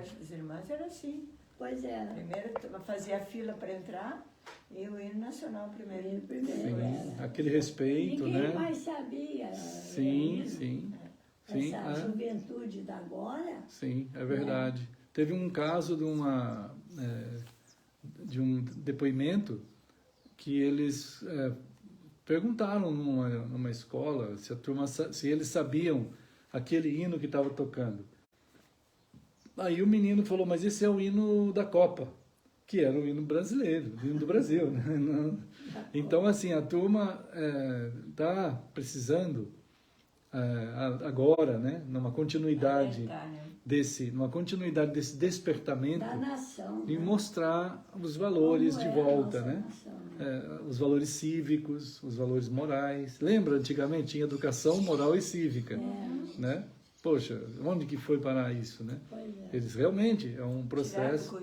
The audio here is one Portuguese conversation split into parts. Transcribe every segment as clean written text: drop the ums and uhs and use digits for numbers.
colégio das irmãs era assim. Pois é. Primeiro fazia a fila para entrar e o hino nacional primeiro. Sim, aquele respeito, Ninguém né? mais sabia. Sim, sim. Sim, Essa juventude da agora. sim, é verdade. Teve um caso de um depoimento que eles perguntaram numa escola se a turma, se eles sabiam aquele hino que estava tocando. Aí o menino falou, mas esse é o hino da Copa, que era o hino brasileiro, o hino do Brasil, né? Então, assim, a turma está precisando agora, né, numa continuidade desse despertamento Da nação, e né? mostrar os valores de volta, né? Nação, Os valores cívicos, os valores morais. Lembra, antigamente tinha educação moral e cívica, né? Poxa, onde que foi parar isso, né? Eles realmente, é um processo...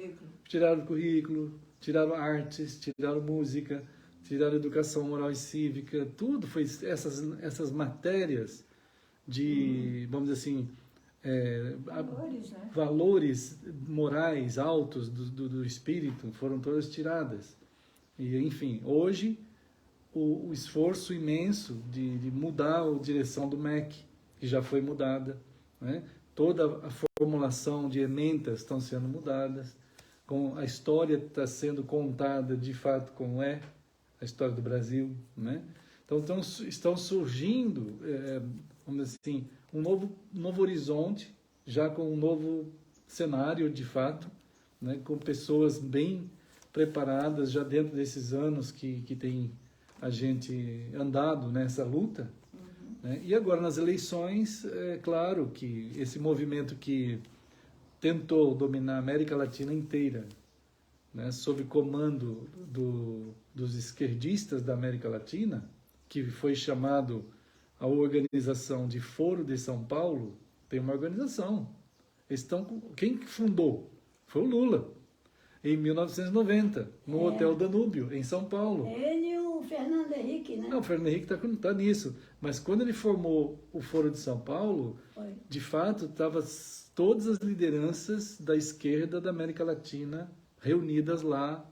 Tiraram o currículo, tiraram artes, tiraram música, tiraram educação moral e cívica, tudo foi essas matérias de, vamos dizer assim, valores, né? Valores morais altos do espírito foram todas tiradas. E, enfim, hoje o esforço imenso de mudar a direção do MEC, que já foi mudada, né? Toda a formulação de ementas estão sendo mudadas, a história está sendo contada de fato como é a história do Brasil, né? Então estão surgindo, vamos dizer assim, um novo horizonte, já com um novo cenário de fato, né? Com pessoas bem preparadas já dentro desses anos que tem a gente andado nessa luta, né? E agora nas eleições, é claro que esse movimento que tentou dominar a América Latina inteira, né, sob comando dos esquerdistas da América Latina, que foi chamado a organização de Foro de São Paulo. Tem uma organização. Quem fundou? Foi o Lula, em 1990, no Hotel Danúbio, em São Paulo. Ele e o Fernando Henrique, né? Não, o Fernando Henrique está nisso. Mas quando ele formou o Foro de São Paulo, de fato, estavam todas as lideranças da esquerda da América Latina reunidas lá.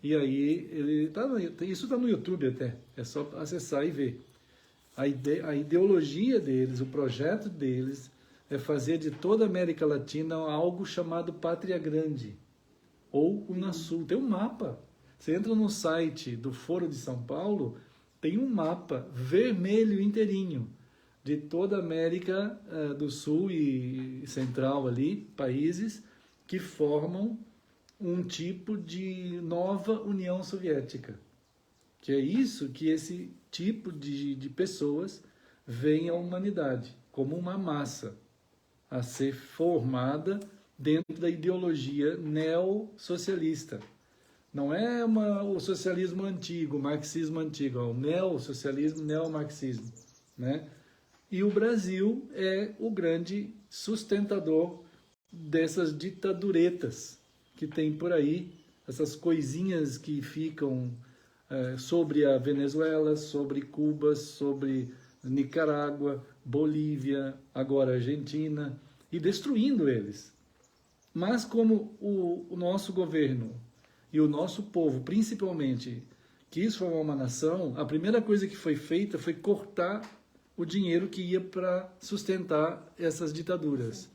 E aí, isso está no YouTube até, é só acessar e ver. A ideologia deles, o projeto deles, é fazer de toda a América Latina algo chamado Pátria Grande, ou Unasul. Tem um mapa. Você entra no site do Foro de São Paulo, tem um mapa vermelho inteirinho de toda a América do Sul e Central ali, países que formam um tipo de nova União Soviética. Que é isso que esse tipo de pessoas veem a humanidade, como uma massa a ser formada dentro da ideologia neossocialista. Não é o socialismo antigo, o marxismo antigo, é o neossocialismo, neomarxismo, né? E o Brasil é o grande sustentador dessas ditaduretas que tem por aí, essas coisinhas que ficam sobre a Venezuela, sobre Cuba, sobre Nicarágua, Bolívia, agora Argentina, e destruindo eles. Mas como o nosso governo e o nosso povo, principalmente, quis formar uma nação, a primeira coisa que foi feita foi cortar o dinheiro que ia para sustentar essas ditaduras.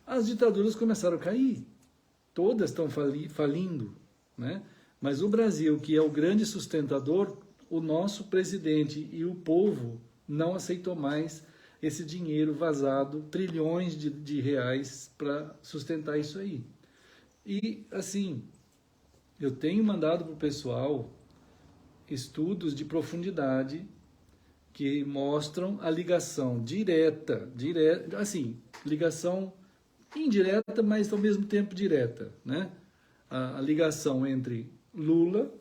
As ditaduras começaram a cair. Todas estão falindo, né? Mas o Brasil, que é o grande sustentador, o nosso presidente e o povo não aceitou mais esse dinheiro vazado, trilhões de reais para sustentar isso aí. E, assim, eu tenho mandado para o pessoal estudos de profundidade que mostram a ligação direta, assim, ligação indireta, mas ao mesmo tempo direta, né? A ligação entre Lula,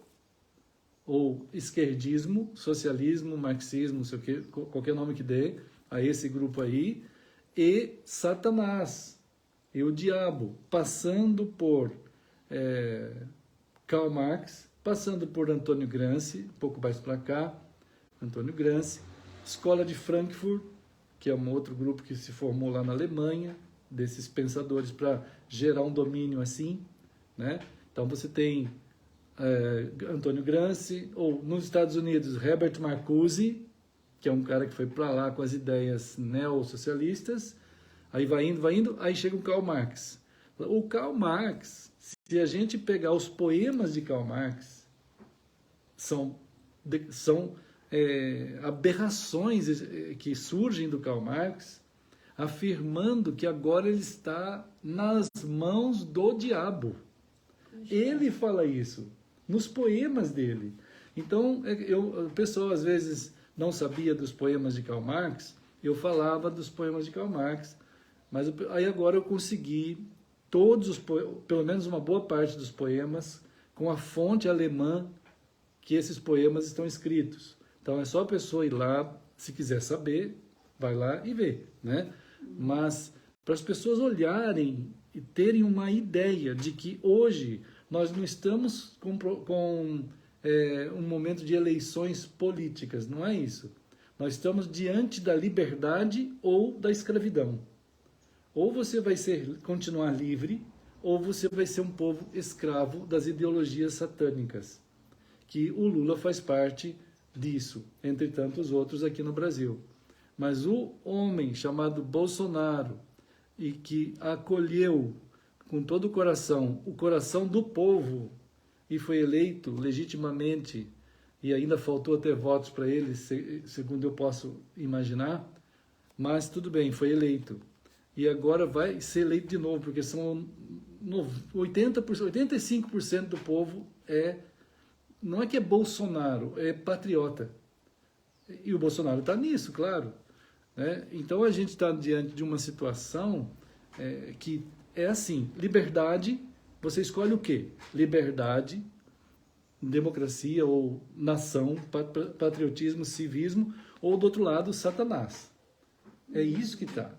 ou esquerdismo, socialismo, marxismo, não sei o que, qualquer nome que dê, a esse grupo aí, e Satanás, e o diabo, passando por Karl Marx, passando por Antônio Gramsci, um pouco mais para cá, Antônio Gramsci, Escola de Frankfurt, que é um outro grupo que se formou lá na Alemanha, desses pensadores para gerar um domínio assim, né? Então você tem Antônio Gramsci, ou nos Estados Unidos, Herbert Marcuse, que é um cara que foi para lá com as ideias neossocialistas, aí vai indo, aí chega o Karl Marx. O Karl Marx, se a gente pegar os poemas de Karl Marx, são aberrações que surgem do Karl Marx, afirmando que agora ele está nas mãos do diabo. Ele fala isso nos poemas dele. Então, o pessoal às vezes não sabia dos poemas de Karl Marx, eu falava dos poemas de Karl Marx, mas aí agora eu consegui pelo menos uma boa parte dos poemas, com a fonte alemã que esses poemas estão escritos. Então é só a pessoa ir lá, se quiser saber, vai lá e vê, né? Mas para as pessoas olharem e terem uma ideia de que hoje nós não estamos com um momento de eleições políticas, não é isso. Nós estamos diante da liberdade ou da escravidão. Ou você vai continuar livre, ou você vai ser um povo escravo das ideologias satânicas, que o Lula faz parte disso, entre tantos outros aqui no Brasil. Mas o homem chamado Bolsonaro, e que acolheu com todo o coração do povo, e foi eleito legitimamente, e ainda faltou ter votos para ele, segundo eu posso imaginar, mas tudo bem, foi eleito. E agora vai ser eleito de novo, porque são 85% do povo não é que é Bolsonaro, é patriota. E o Bolsonaro está nisso, claro. Né? Então a gente está diante de uma situação que é assim, liberdade, você escolhe o quê? Liberdade, democracia ou nação, patriotismo, civismo, ou do outro lado, Satanás. É isso que está.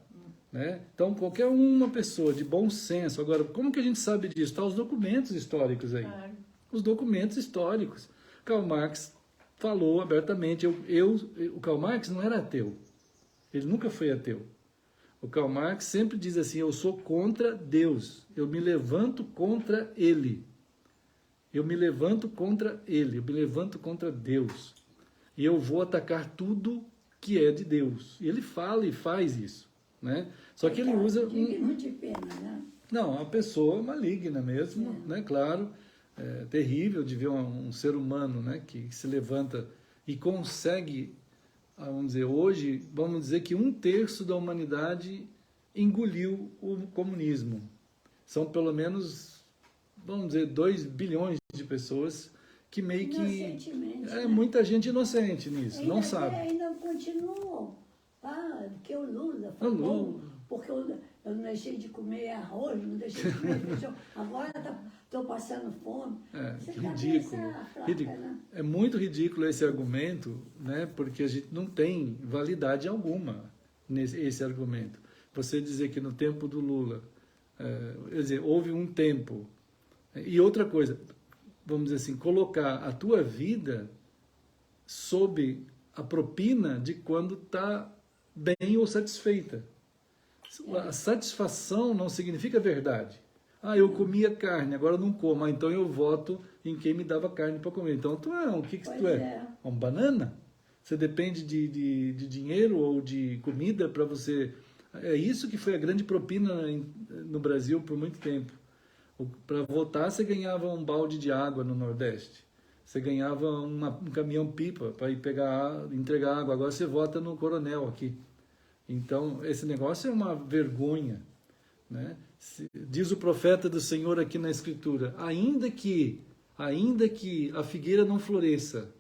Né? Então, qualquer uma pessoa de bom senso... Agora, como que a gente sabe disso? Está os documentos históricos aí. Os documentos históricos. Karl Marx falou abertamente. O Karl Marx não era ateu. Ele nunca foi ateu. O Karl Marx sempre diz assim, eu sou contra Deus. Eu me levanto contra Ele. Eu me levanto contra Ele. Eu me levanto contra Deus. E eu vou atacar tudo que é de Deus. E ele fala e faz isso. Né? Só que ele usa... Digno de pena, né? Não, uma pessoa maligna mesmo, né? Claro. É terrível de ver um ser humano, né? Que se levanta e consegue, vamos dizer, hoje, vamos dizer que 1/3 da humanidade engoliu o comunismo. São pelo menos, vamos dizer, 2 bilhões de pessoas que meio que... Inocentemente, né? Muita gente inocente nisso, não sabe. Ainda continuou. Que o Lula falou, porque eu não deixei de comer arroz, não deixei de comer feijão, agora estou passando fome. Ridículo. Ridículo. Né? É muito ridículo esse argumento, né? Porque a gente não tem validade alguma nesse argumento. Você dizer que no tempo do Lula, quer dizer, houve um tempo. E outra coisa, vamos dizer assim, colocar a tua vida sob a propina de quando está bem ou satisfeita. A satisfação não significa verdade. Eu comia carne, agora não como. Então eu voto em quem me dava carne para comer. Então tu o que tu é? Um banana? Você depende de dinheiro ou de comida para você... É isso que foi a grande propina no Brasil por muito tempo. Para votar você ganhava um balde de água no Nordeste. Você ganhava um caminhão-pipa para ir entregar água. Agora você vota no Coronel aqui. Então, esse negócio é uma vergonha. Né? Diz o profeta do Senhor aqui na Escritura, ainda que a figueira não floresça,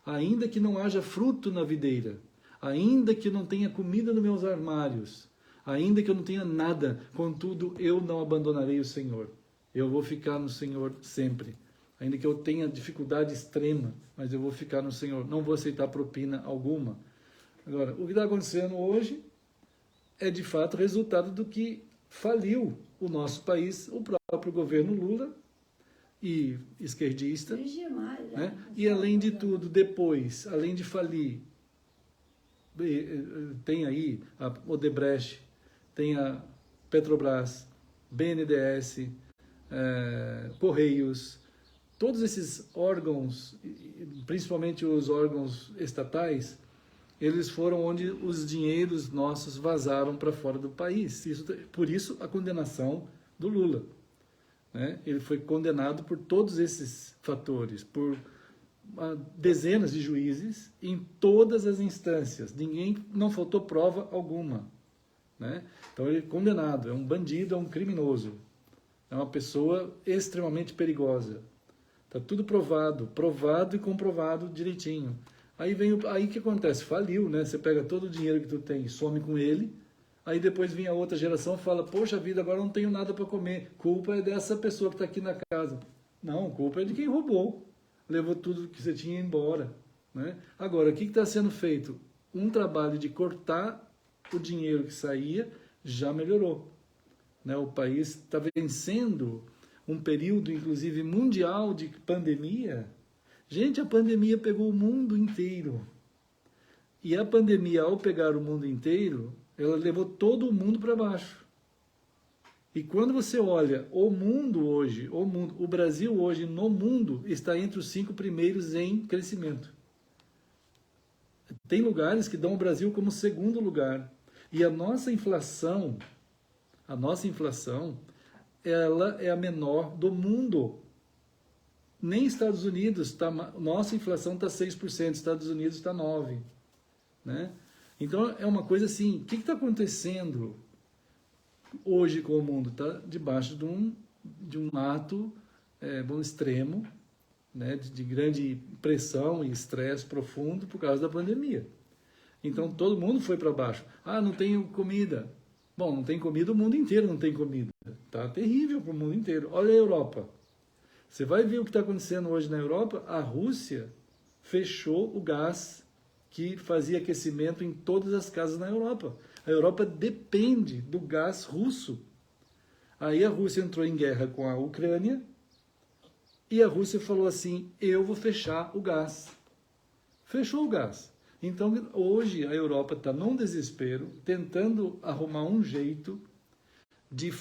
ainda que não haja fruto na videira, ainda que não tenha comida nos meus armários, ainda que eu não tenha nada, contudo, eu não abandonarei o Senhor. Eu vou ficar no Senhor sempre. Ainda que eu tenha dificuldade extrema, mas eu vou ficar no Senhor. Não vou aceitar propina alguma. Agora, o que está acontecendo hoje é, de fato, resultado do que faliu o nosso país, o próprio governo Lula e esquerdista. Demais, né? E, além de tudo, depois, além de falir, tem aí a Odebrecht, tem Petrobras, BNDES, Correios, todos esses órgãos, principalmente os órgãos estatais, eles foram onde os dinheiros nossos vazaram para fora do país. Por isso a condenação do Lula, né? Ele foi condenado por todos esses fatores, por dezenas de juízes em todas as instâncias. Não faltou prova alguma, né? Então ele é condenado, é um bandido, é um criminoso, é uma pessoa extremamente perigosa. Está tudo provado e comprovado direitinho. Aí o que acontece? Faliu, né? Você pega todo o dinheiro que tu tem e some com ele, aí depois vem a outra geração e fala, poxa vida, agora não tenho nada para comer. Culpa é dessa pessoa que está aqui na casa. Não, culpa é de quem roubou. Levou tudo que você tinha embora, né? Agora, o que está sendo feito? Um trabalho de cortar o dinheiro que saía já melhorou, né? O país está vencendo um período, inclusive, mundial de pandemia. Gente, a pandemia pegou o mundo inteiro. E a pandemia, ao pegar o mundo inteiro, ela levou todo o mundo para baixo. E quando você olha o mundo hoje, o Brasil hoje no mundo está entre os 5 primeiros em crescimento. Tem lugares que dão o Brasil como segundo lugar. E a nossa inflação, ela é a menor do mundo. Nem Estados Unidos, nossa inflação está 6%, Estados Unidos está 9%. Né? Então é uma coisa assim, o que está acontecendo hoje com o mundo? Está debaixo de um ato extremo, né? de grande pressão e estresse profundo por causa da pandemia. Então todo mundo foi para baixo. Ah, não tenho comida. Bom, não tem comida, o mundo inteiro não tem comida. Está terrível para o mundo inteiro. Olha a Europa. Você vai ver o que está acontecendo hoje na Europa. A Rússia fechou o gás que fazia aquecimento em todas as casas na Europa. A Europa depende do gás russo. Aí a Rússia entrou em guerra com a Ucrânia e a Rússia falou assim, eu vou fechar o gás. Fechou o gás. Então hoje a Europa está num desespero, tentando arrumar um jeito de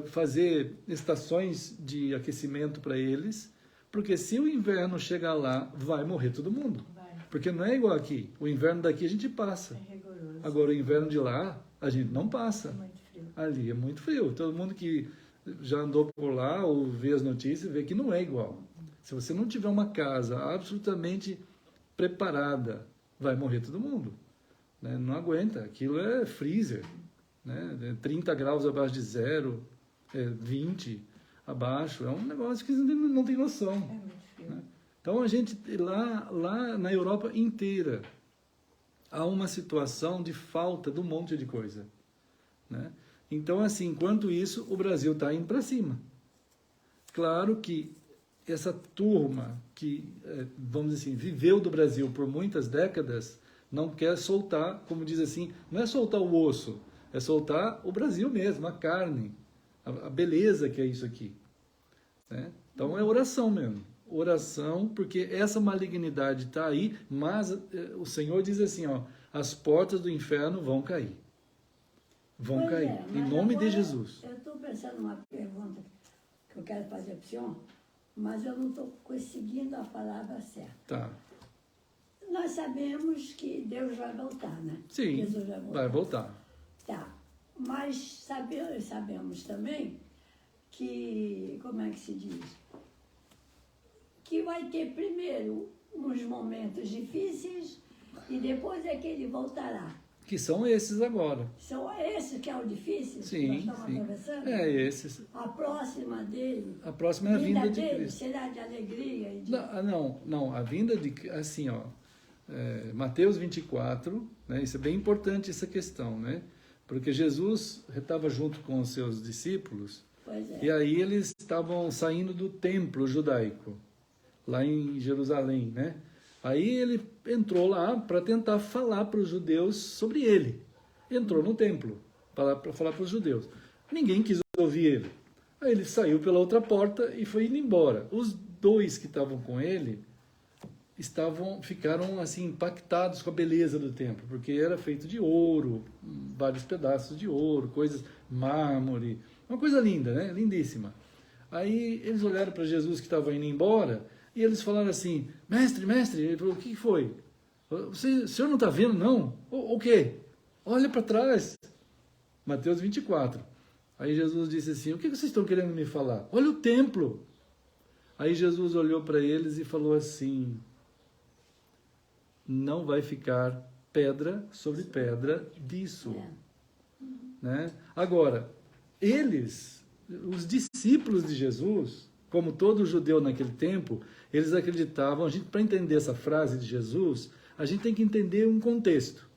fazer estações de aquecimento para eles, porque se o inverno chegar lá, vai morrer todo mundo. Porque não é igual aqui. O inverno daqui a gente passa. É rigoroso. Agora o inverno de lá, a gente não passa. É muito frio. Ali é muito frio. Todo mundo que já andou por lá ou vê as notícias, vê que não é igual. Se você não tiver uma casa absolutamente preparada, vai morrer todo mundo. Né? Não aguenta. Aquilo é freezer. Né? 30 graus abaixo de zero, 20 abaixo. É um negócio que não tem noção. É muito frio. Né? Então a gente, lá na Europa inteira, há uma situação de falta de um monte de coisa. Né? Então, assim, enquanto isso, o Brasil está indo para cima. Claro que essa turma que, vamos dizer assim, viveu do Brasil por muitas décadas, não quer soltar, como diz assim, não é soltar o osso, é soltar o Brasil mesmo, a carne, a beleza que é isso aqui. Né? Então é oração mesmo. Oração, porque essa malignidade está aí, mas o Senhor diz assim, ó, as portas do inferno vão cair. Vão cair, em nome de Jesus. Eu estou pensando numa pergunta que eu quero fazer para o senhor, mas eu não estou conseguindo a palavra certa. Tá. Nós sabemos que Deus vai voltar, né? Sim, Jesus vai voltar. vai voltar. Tá, mas sabemos também que, como é que se diz? Que vai ter primeiro uns momentos difíceis e depois é que ele voltará. Que são esses agora. São esses que é o difícil Sim, que nós estamos sim. atravessando? É esses. A próxima dele, A próxima é a vinda de dele Cristo. será de alegria e de... Não, a vinda de, assim, ó, Mateus 24, né, isso é bem importante essa questão, né? Porque Jesus estava junto com os seus discípulos, Pois é. e aí eles estavam saindo do templo judaico, lá em Jerusalém, né? Aí ele entrou lá para tentar falar para os judeus sobre ele. Entrou no templo para falar para os judeus. Ninguém quis ouvir ele. Aí ele saiu pela outra porta e foi indo embora. Os dois que estavam com ele, ficaram assim impactados com a beleza do templo, porque era feito de ouro, vários pedaços de ouro, coisas, mármore, uma coisa linda, né? Lindíssima. Aí eles olharam para Jesus que estava indo embora e eles falaram assim: mestre, mestre. Ele falou: o que foi? O senhor não está vendo, não? O quê? Olha para trás. Mateus 24. Aí Jesus disse assim: o que vocês estão querendo me falar? Olha o templo. Aí Jesus olhou para eles e falou assim: não vai ficar pedra sobre pedra disso. Né? Agora, os discípulos de Jesus, como todo judeu naquele tempo, eles acreditavam, para entender essa frase de Jesus, a gente tem que entender um contexto.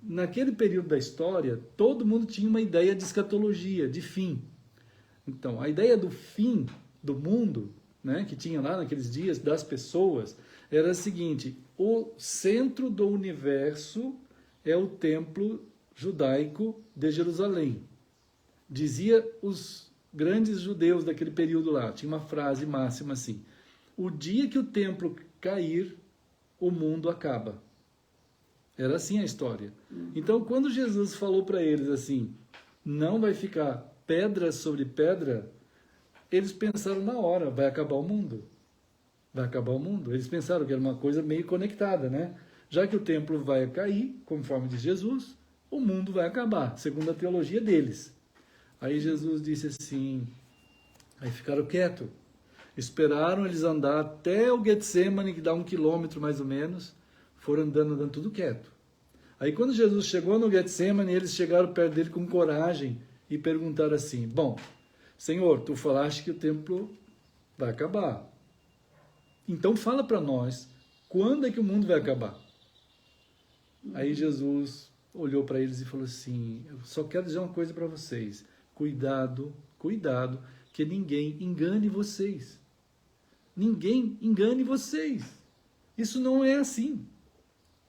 Naquele período da história, todo mundo tinha uma ideia de escatologia, de fim. Então, a ideia do fim do mundo, né, que tinha lá naqueles dias, das pessoas, era a seguinte: o centro do universo é o templo judaico de Jerusalém. Dizia os grandes judeus daquele período lá, tinha uma frase máxima assim: o dia que o templo cair, o mundo acaba. Era assim a história. Então, quando Jesus falou para eles assim, não vai ficar pedra sobre pedra, eles pensaram na hora: vai acabar o mundo. Vai acabar o mundo. Eles pensaram que era uma coisa meio conectada, né? Já que o templo vai cair, conforme diz Jesus, o mundo vai acabar, segundo a teologia deles. Aí Jesus disse assim, aí ficaram quietos, esperaram eles andar até o Getsemane, que dá 1 quilômetro mais ou menos, foram andando tudo quieto. Aí quando Jesus chegou no Getsemane, eles chegaram perto dele com coragem e perguntaram assim: bom, Senhor, tu falaste que o templo vai acabar, então fala para nós, quando é que o mundo vai acabar? Aí Jesus olhou para eles e falou assim: eu só quero dizer uma coisa para vocês, cuidado, cuidado, que ninguém engane vocês. Ninguém engane vocês. Isso não é assim.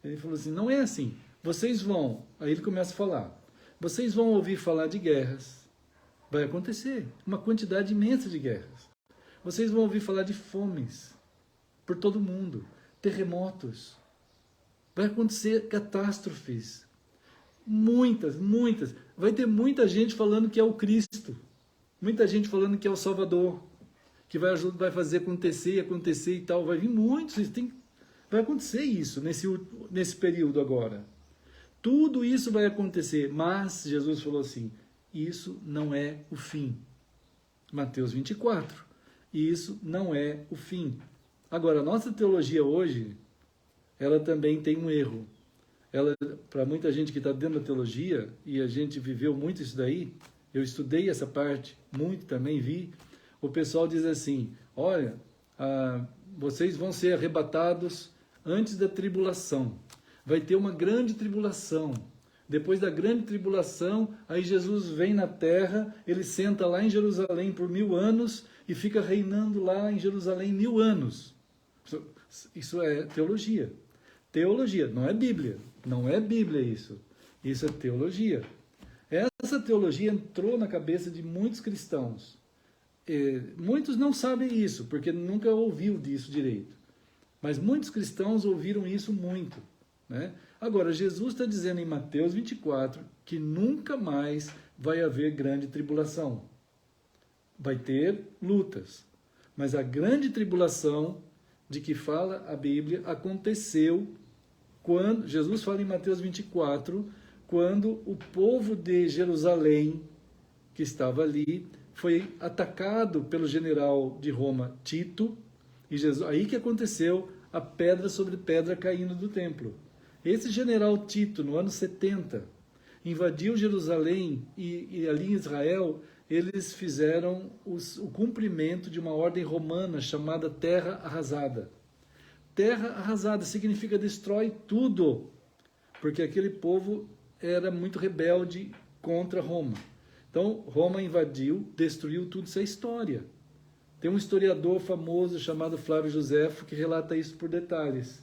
Ele falou assim: não é assim. Vocês vão, aí ele começa a falar, vocês vão ouvir falar de guerras. Vai acontecer uma quantidade imensa de guerras. Vocês vão ouvir falar de fomes por todo mundo, terremotos. Vai acontecer catástrofes. Muitas, muitas. Vai ter muita gente falando que é o Cristo. Muita gente falando que é o Salvador. Que vai fazer acontecer e tal. Vai vir muitos. Vai acontecer isso nesse período agora. Tudo isso vai acontecer. Mas Jesus falou assim: isso não é o fim. Mateus 24. Isso não é o fim. Agora, a nossa teologia hoje, ela também tem um erro. Para muita gente que está dentro da teologia, e a gente viveu muito isso daí, eu estudei essa parte muito também, vi, o pessoal diz assim: olha, vocês vão ser arrebatados antes da tribulação. Vai ter uma grande tribulação. Depois da grande tribulação, aí Jesus vem na terra, ele senta lá em Jerusalém por 1000 anos e fica reinando lá em Jerusalém 1000 anos. Isso é teologia. Teologia, não é Bíblia. Não é Bíblia isso. Isso é teologia. Essa teologia entrou na cabeça de muitos cristãos. Muitos não sabem isso, porque nunca ouviu disso direito. Mas muitos cristãos ouviram isso muito. Né? Agora, Jesus está dizendo em Mateus 24 que nunca mais vai haver grande tribulação. Vai ter lutas. Mas a grande tribulação de que fala a Bíblia aconteceu quando, Jesus fala em Mateus 24, quando o povo de Jerusalém, que estava ali, foi atacado pelo general de Roma, Tito, e aí que aconteceu a pedra sobre pedra caindo do templo. Esse general Tito, no ano 70, invadiu Jerusalém e ali em Israel, eles fizeram o cumprimento de uma ordem romana chamada Terra Arrasada. Terra arrasada significa destrói tudo, porque aquele povo era muito rebelde contra Roma. Então, Roma invadiu, destruiu tudo, isso é história. Tem um historiador famoso chamado Flávio Josefo que relata isso por detalhes.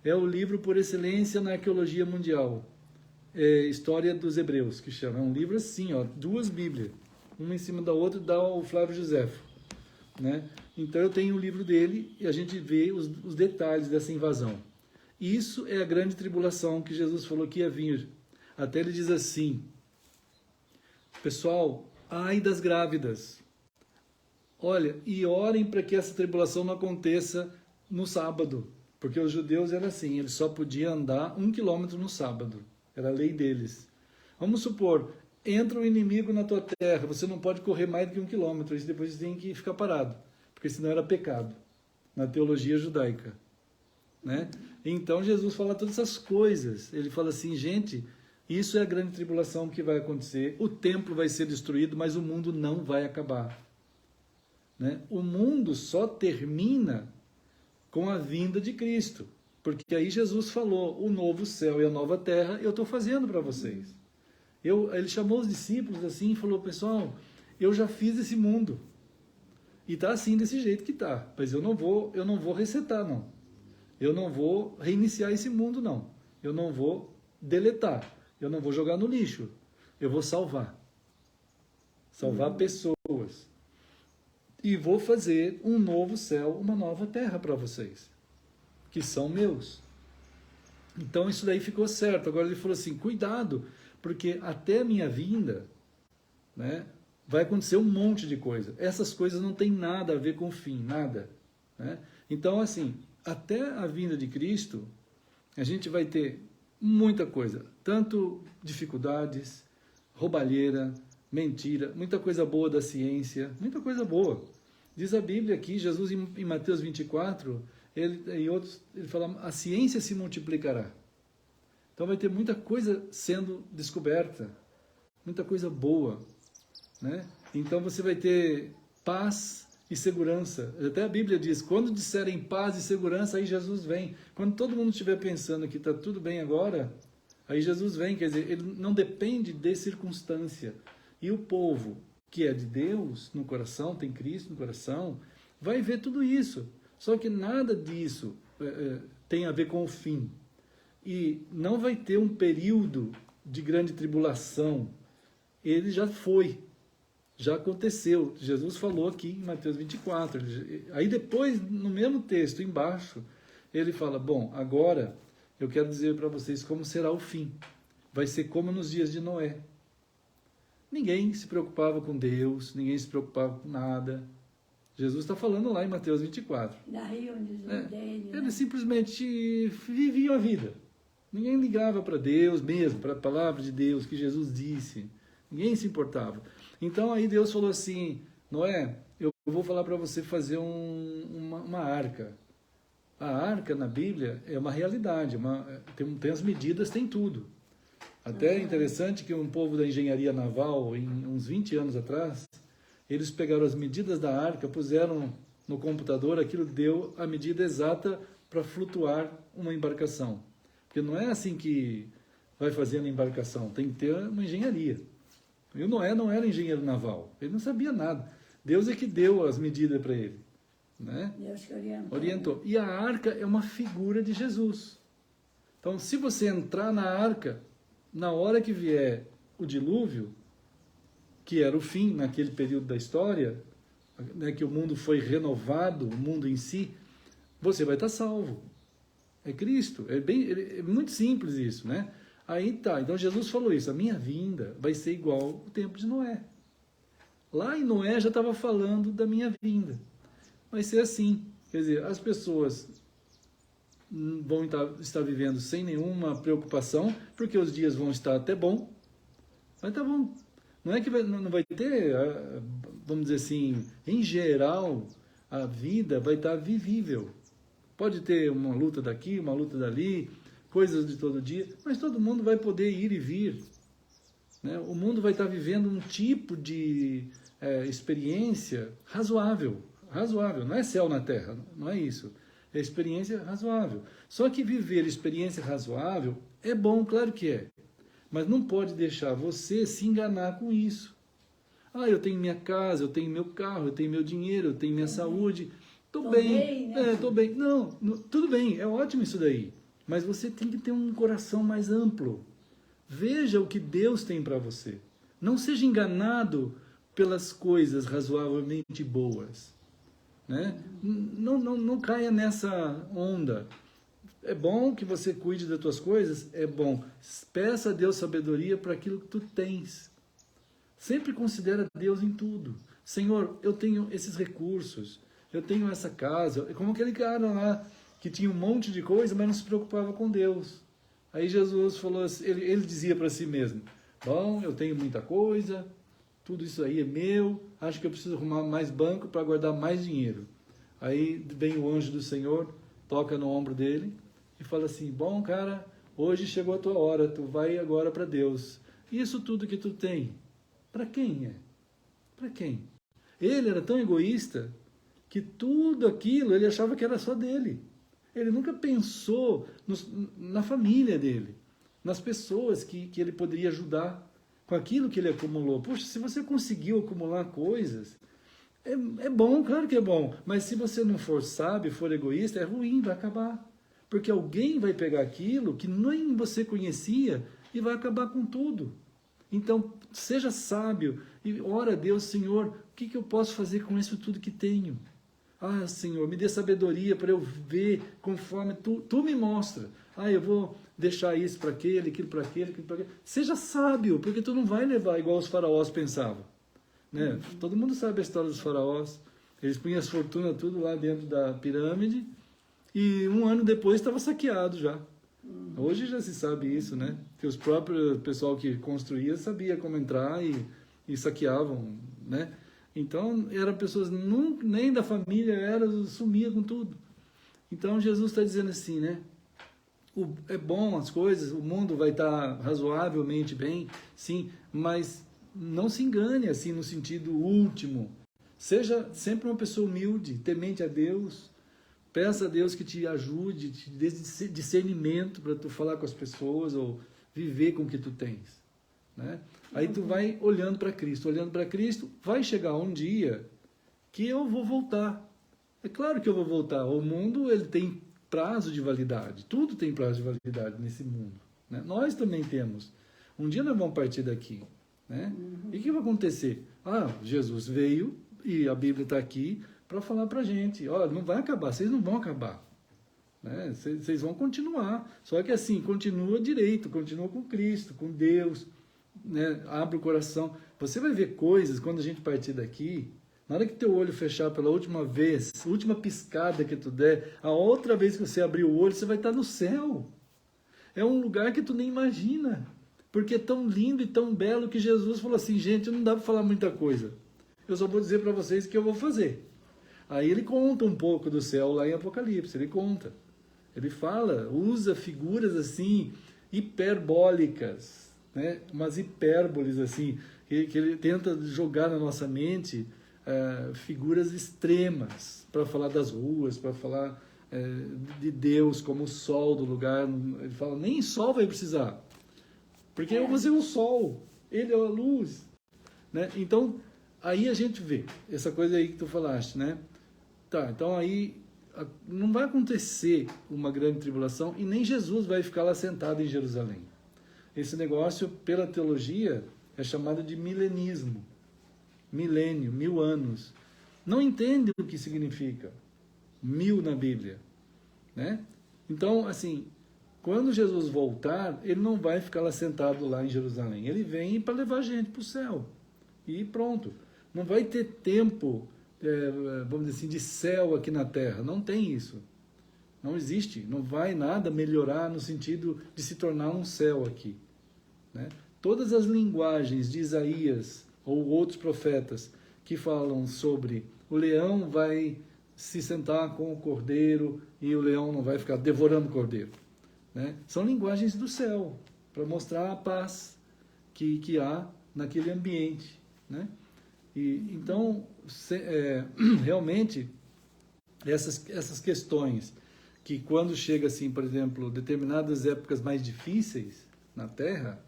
É o livro por excelência na arqueologia mundial. História dos Hebreus, que chama. É um livro assim, ó, 2 Bíblias. Uma em cima da outra dá o Flávio Josefo. Né? Então eu tenho o livro dele e a gente vê os detalhes dessa invasão. Isso é a grande tribulação que Jesus falou que ia vir. Até ele diz assim, pessoal, ai das grávidas. Olha, e orem para que essa tribulação não aconteça no sábado. Porque os judeus eram assim, eles só podiam andar 1 quilômetro no sábado. Era a lei deles. Vamos supor, entra um inimigo na tua terra, você não pode correr mais do que 1 quilômetro, e depois você tem que ficar parado, porque senão era pecado, na teologia judaica. Né? Então Jesus fala todas essas coisas. Ele fala assim, gente, isso é a grande tribulação que vai acontecer. O templo vai ser destruído, mas o mundo não vai acabar. Né? O mundo só termina com a vinda de Cristo. Porque aí Jesus falou, o novo céu e a nova terra eu estou fazendo para vocês. Ele chamou os discípulos assim e falou, pessoal, eu já fiz esse mundo. E está assim, desse jeito que está. Mas eu não vou resetar, não. Eu não vou reiniciar esse mundo, não. Eu não vou deletar. Eu não vou jogar no lixo. Eu vou salvar. Salvar pessoas. E vou fazer um novo céu, uma nova terra para vocês, que são meus. Então isso daí ficou certo. Agora ele falou assim, cuidado, porque até a minha vinda, né, vai acontecer um monte de coisa. Essas coisas não tem nada a ver com o fim, nada. Né? Então assim, até a vinda de Cristo, a gente vai ter muita coisa, tanto dificuldades, roubalheira, mentira, muita coisa boa da ciência, muita coisa boa. Diz a Bíblia aqui, Jesus em Mateus 24, ele fala, a ciência se multiplicará. Então vai ter muita coisa sendo descoberta, muita coisa boa. Né? Então você vai ter paz e segurança. Até a Bíblia diz, quando disserem paz e segurança, aí Jesus vem. Quando todo mundo estiver pensando que está tudo bem agora, aí Jesus vem. Quer dizer, ele não depende de circunstância. E o povo que é de Deus no coração, tem Cristo no coração, vai ver tudo isso. Só que nada disso tem a ver com o fim. E não vai ter um período de grande tribulação. Ele já foi. Já aconteceu. Jesus falou aqui em Mateus 24. Aí depois, no mesmo texto, embaixo, ele fala, bom, agora eu quero dizer para vocês como será o fim. Vai ser como nos dias de Noé. Ninguém se preocupava com Deus, ninguém se preocupava com nada. Jesus está falando lá em Mateus 24. Daí onde dele, né? Eles simplesmente viviam a vida. Ninguém ligava para Deus mesmo, para a palavra de Deus que Jesus disse. Ninguém se importava. Então aí Deus falou assim, Noé, eu vou falar para você fazer uma arca. A arca na Bíblia é uma realidade, tem as medidas, tem tudo. Até é interessante que um povo da engenharia naval, em uns 20 anos atrás, eles pegaram as medidas da arca, puseram no computador, aquilo deu a medida exata para flutuar uma embarcação. Porque não é assim que vai fazendo a embarcação, tem que ter uma engenharia. E o Noé não era engenheiro naval, ele não sabia nada. Deus é que deu as medidas para ele. Né? Deus que orientou. E a arca é uma figura de Jesus. Então, se você entrar na arca, na hora que vier o dilúvio, que era o fim naquele período da história, né, que o mundo foi renovado, o mundo em si, você vai estar salvo. É Cristo. É muito simples isso, né? Aí tá, então Jesus falou isso, a minha vinda vai ser igual ao tempo de Noé. Lá em Noé já estava falando da minha vinda. Vai ser assim, quer dizer, as pessoas vão estar vivendo sem nenhuma preocupação, porque os dias vão estar até bom, mas tá bom. Não é que não vai ter, vamos dizer assim, em geral, a vida vai estar vivível. Pode ter uma luta daqui, uma luta dali, coisas de todo dia, mas todo mundo vai poder ir e vir. Né? O mundo vai estar vivendo um tipo de experiência razoável. Razoável, não é céu na terra, não é isso. É experiência razoável. Só que viver experiência razoável é bom, claro que é. Mas não pode deixar você se enganar com isso. Ah, eu tenho minha casa, eu tenho meu carro, eu tenho meu dinheiro, eu tenho minha saúde. Estou bem, né? Estou bem. Não, tudo bem, é ótimo isso daí. Mas você tem que ter um coração mais amplo. Veja o que Deus tem para você. Não seja enganado pelas coisas razoavelmente boas. né? Não caia nessa onda. É bom que você cuide das tuas coisas, é bom. Peça a Deus sabedoria para aquilo que tu tens. Sempre considera Deus em tudo. Senhor, eu tenho esses recursos, eu tenho essa casa. É como aquele cara lá que tinha um monte de coisa, mas não se preocupava com Deus. Aí Jesus falou assim, ele dizia para si mesmo, bom, eu tenho muita coisa, tudo isso aí é meu, acho que eu preciso arrumar mais banco para guardar mais dinheiro. Aí vem o anjo do Senhor, toca no ombro dele e fala assim, bom cara, hoje chegou a tua hora, tu vai agora para Deus. Isso tudo que tu tem, para quem é? Para quem? Ele era tão egoísta que tudo aquilo ele achava que era só dele. Ele nunca pensou na família dele, nas pessoas que ele poderia ajudar com aquilo que ele acumulou. Poxa, se você conseguiu acumular coisas, é bom, claro que é bom, mas se você não for sábio, for egoísta, é ruim, vai acabar. Porque alguém vai pegar aquilo que nem você conhecia e vai acabar com tudo. Então, seja sábio e ora a Deus, Senhor, o que eu posso fazer com isso tudo que tenho? Ah, Senhor, me dê sabedoria para eu ver conforme tu me mostra. Ah, eu vou deixar isso para aquele, aquilo para aquele, aquilo para aquele. Seja sábio, porque tu não vai levar igual os faraós pensavam. Né? Todo mundo sabe a história dos faraós. Eles punham as fortunas tudo lá dentro da pirâmide e um ano depois estava saqueado já. Hoje já se sabe isso, né? Que os próprios pessoal que construía sabia como entrar e saqueavam, né? Então, eram pessoas, nem da família, sumia com tudo. Então, Jesus está dizendo assim, né? É bom as coisas, o mundo vai estar razoavelmente bem, sim, mas não se engane assim no sentido último. Seja sempre uma pessoa humilde, temente a Deus, peça a Deus que te ajude, te dê discernimento para tu falar com as pessoas ou viver com o que tu tens, né? Aí tu vai olhando para Cristo, vai chegar um dia que eu vou voltar. É claro que eu vou voltar. O mundo ele tem prazo de validade, tudo tem prazo de validade nesse mundo, né? Nós também temos. Um dia nós vamos partir daqui, né? E o que vai acontecer? Ah, Jesus veio e a Bíblia está aqui para falar para a gente, olha, não vai acabar, vocês não vão acabar, né? Vocês vão continuar, só que assim, continua direito, continua com Cristo, com Deus, né? Abre o coração, você vai ver coisas quando a gente partir daqui, na hora que teu olho fechar pela última vez, última piscada que tu der, a outra vez que você abrir o olho, você vai estar no céu, é um lugar que tu nem imagina, porque é tão lindo e tão belo que Jesus falou assim, gente, não dá para falar muita coisa, eu só vou dizer para vocês o que eu vou fazer. Aí ele conta um pouco do céu lá em Apocalipse, ele conta. Ele fala, usa figuras assim, hiperbólicas, né? Umas hipérboles assim, que ele tenta jogar na nossa mente figuras extremas, para falar das ruas, para falar de Deus como o sol do lugar. Ele fala, nem sol vai precisar, porque eu vou ser o sol, ele é a luz, né? Então, aí a gente vê essa coisa aí que tu falaste, né? Tá, então aí não vai acontecer uma grande tribulação e nem Jesus vai ficar lá sentado em Jerusalém. Esse negócio, pela teologia, é chamado de milenismo. Milênio, 1000 anos. Não entende o que significa 1000 na Bíblia, né? Então, assim, quando Jesus voltar, ele não vai ficar lá sentado lá em Jerusalém. Ele vem para levar a gente para o céu. E pronto. Não vai ter tempo, vamos dizer assim, de céu aqui na Terra. Não tem isso. Não existe. Não vai nada melhorar no sentido de se tornar um céu aqui, né? Todas as linguagens de Isaías ou outros profetas que falam sobre o leão vai se sentar com o cordeiro e o leão não vai ficar devorando o cordeiro, né? São linguagens do céu, para mostrar a paz que há naquele ambiente, né? E, então, realmente, essas questões que quando chega, assim, por exemplo, determinadas épocas mais difíceis na Terra,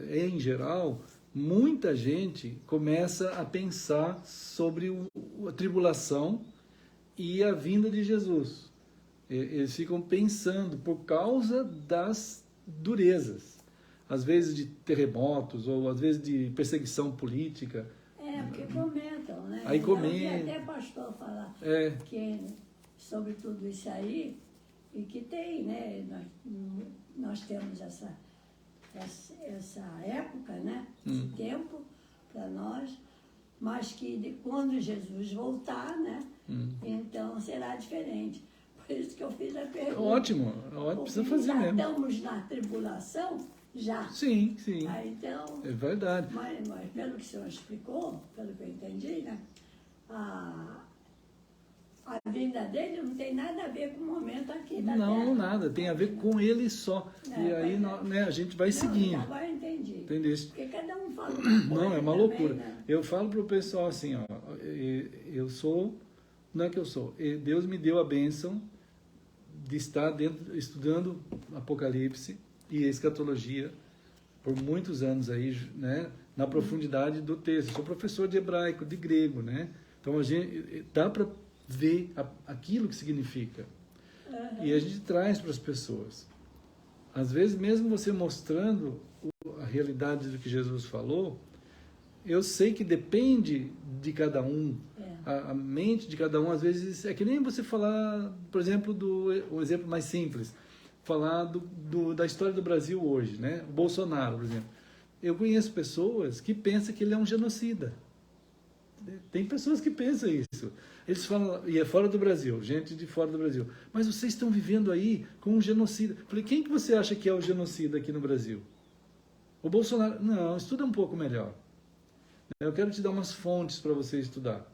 em geral, muita gente começa a pensar sobre a tribulação e a vinda de Jesus. Eles ficam pensando por causa das durezas, às vezes de terremotos ou às vezes de perseguição política. Porque comentam, né? Aí Eu vi comentam. até pastor falar, que sobre tudo isso aí, e que tem, né? Nós temos essa época, né? Esse tempo para nós, mas que quando Jesus voltar, né? Então será diferente. Por isso que eu fiz a pergunta. Ótimo, precisa fazer mesmo. Já estamos na tribulação? Já. Sim, sim. Então, é verdade. Mas pelo que o senhor explicou, pelo que eu entendi, né? A vinda dele não tem nada a ver com o momento aqui da Terra. Não, nada. Tem a ver com ele só. E aí né, a gente vai seguindo. Agora eu entendi. Entendeu? Porque cada um fala uma coisa. Não, é uma também, loucura. né? Eu falo pro pessoal assim, ó, eu sou, não é que eu sou, Deus me deu a bênção de estar estudando Apocalipse e escatologia por muitos anos aí, né, na profundidade do texto. Eu sou professor de hebraico, de grego, né? Então a gente dá para ver aquilo que significa. E a gente traz para as pessoas. Às vezes, mesmo você mostrando a realidade do que Jesus falou, eu sei que depende de cada um. A mente de cada um, às vezes, é que nem você falar, por exemplo, o exemplo mais simples, falar da história do Brasil hoje, né? O Bolsonaro, por exemplo. Eu conheço pessoas que pensam que ele é um genocida. Tem pessoas que pensam isso. Eles falam, e é fora do Brasil, gente de fora do Brasil. Mas vocês estão vivendo aí com um genocida. Falei, quem que você acha que é o genocida aqui no Brasil? O Bolsonaro? Não, estuda um pouco melhor. Eu quero te dar umas fontes para você estudar.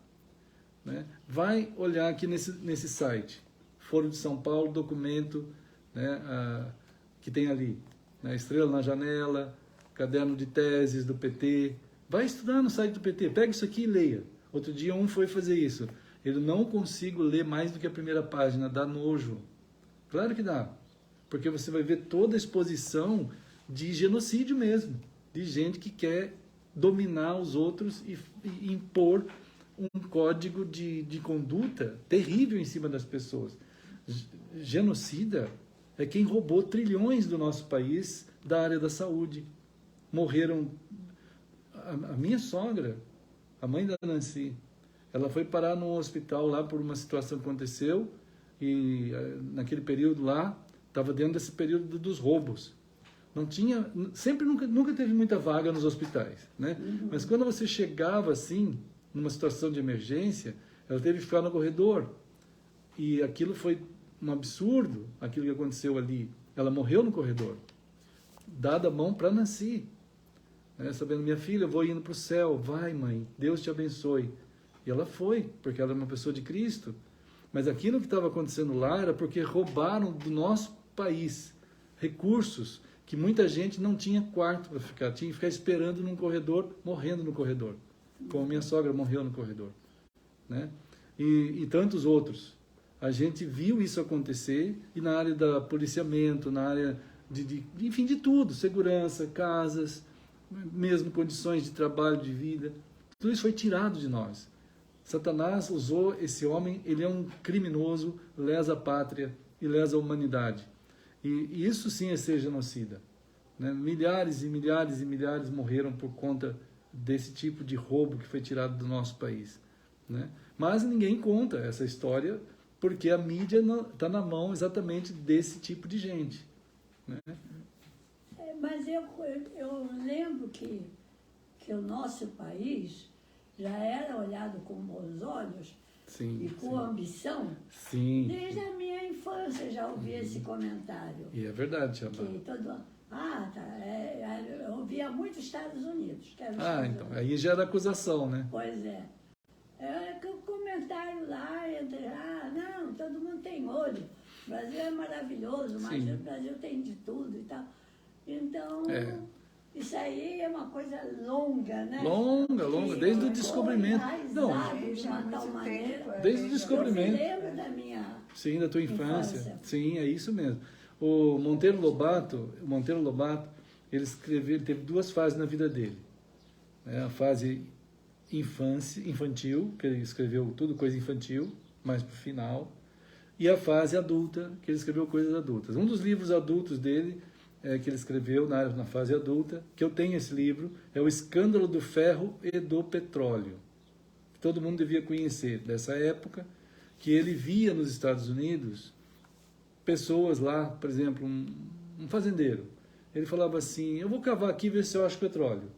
Né? Vai olhar aqui nesse site, Foro de São Paulo, documento, né, que tem ali, né, Estrela na Janela, caderno de teses do PT. Vai estudar no site do PT, pega isso aqui e leia. Outro dia um foi fazer isso. Eu não consigo ler mais do que a primeira página, dá nojo. Claro que dá, porque você vai ver toda a exposição de genocídio mesmo, de gente que quer dominar os outros e impor um código de conduta terrível em cima das pessoas. Genocida é quem roubou trilhões do nosso país da área da saúde. Morreram. A minha sogra, a mãe da Nancy, ela foi parar num hospital lá por uma situação que aconteceu e naquele período lá, estava dentro desse período dos roubos. Não tinha, nunca teve muita vaga nos hospitais, né? Mas quando você chegava assim, numa situação de emergência, ela teve que ficar no corredor. E aquilo foi um absurdo, aquilo que aconteceu ali. Ela morreu no corredor, dada a mão para Nancy. Né? Sabendo, minha filha, eu vou indo para o céu. Vai, mãe, Deus te abençoe. E ela foi, porque ela é uma pessoa de Cristo. Mas aquilo que estava acontecendo lá era porque roubaram do nosso país recursos que muita gente não tinha quarto para ficar, tinha que ficar esperando num corredor, morrendo no corredor. Como minha sogra morreu no corredor. Né? E tantos outros. A gente viu isso acontecer, e na área da policiamento, na área enfim, de tudo, segurança, casas, mesmo condições de trabalho, de vida, tudo isso foi tirado de nós. Satanás usou esse homem, ele é um criminoso, lesa a pátria e lesa a humanidade. E isso sim é ser genocida. Né? Milhares e milhares e milhares morreram por conta desse tipo de roubo que foi tirado do nosso país. Né? Mas ninguém conta essa história, porque a mídia está na mão exatamente desse tipo de gente. Né? Mas eu lembro que o nosso país já era olhado com bons olhos, sim, e com ambição. Sim. Desde a minha infância já ouvi esse comentário. E é verdade, Xabá. Eu ouvia muito Estados Unidos. Então, aí já era acusação, né? Pois é. O comentário lá, não, todo mundo tem olho. O Brasil é maravilhoso, mas o Brasil tem de tudo e tal. Então, isso aí é uma coisa longa, né? Longa, desde o descobrimento. Não, de uma tal maneira. Desde o descobrimento. Eu me lembro da minha Sim, da tua infância. Sim, é isso mesmo. O Monteiro Lobato, ele teve duas fases na vida dele. A fase infantil, que ele escreveu tudo coisa infantil, mais para o final, e a fase adulta, que ele escreveu coisas adultas. Um dos livros adultos dele, que ele escreveu na fase adulta, que eu tenho esse livro, é O Escândalo do Ferro e do Petróleo. Que todo mundo devia conhecer dessa época. que ele via nos Estados Unidos pessoas lá, por exemplo, um fazendeiro. Ele falava assim, eu vou cavar aqui e ver se eu acho petróleo.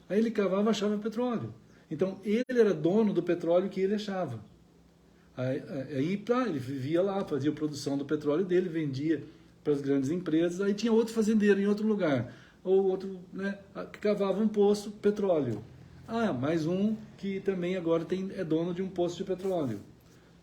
Aí ele cavava e achava petróleo. Então, ele era dono do petróleo que ele achava. Aí ele vivia lá, fazia a produção do petróleo dele, vendia para as grandes empresas. Aí tinha outro fazendeiro em outro lugar, ou outro, né, que cavava um poço, petróleo. Mais um que também agora é dono de um poço de petróleo.